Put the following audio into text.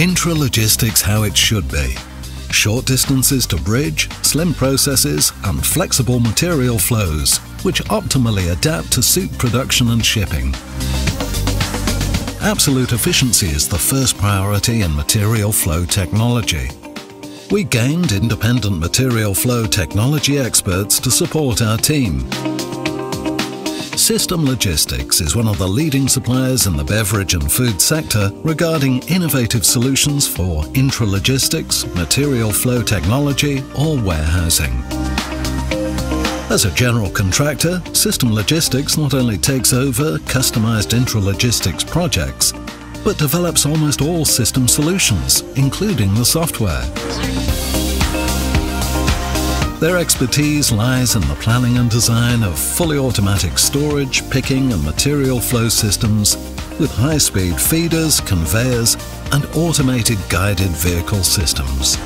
Intralogistics how it should be. Short distances to bridge, slim processes and flexible material flows, which optimally adapt to suit production and shipping. Absolute efficiency is the first priority in material flow technology. We gained independent material flow technology experts to support our team. System Logistics is one of the leading suppliers in the beverage and food sector regarding innovative solutions for intralogistics, material flow technology or warehousing. As a general contractor, System Logistics not only takes over customized intralogistics projects, but develops almost all system solutions, including the software. Their expertise lies in the planning and design of fully automatic storage, picking and material flow systems with high-speed feeders, conveyors and automated guided vehicle systems.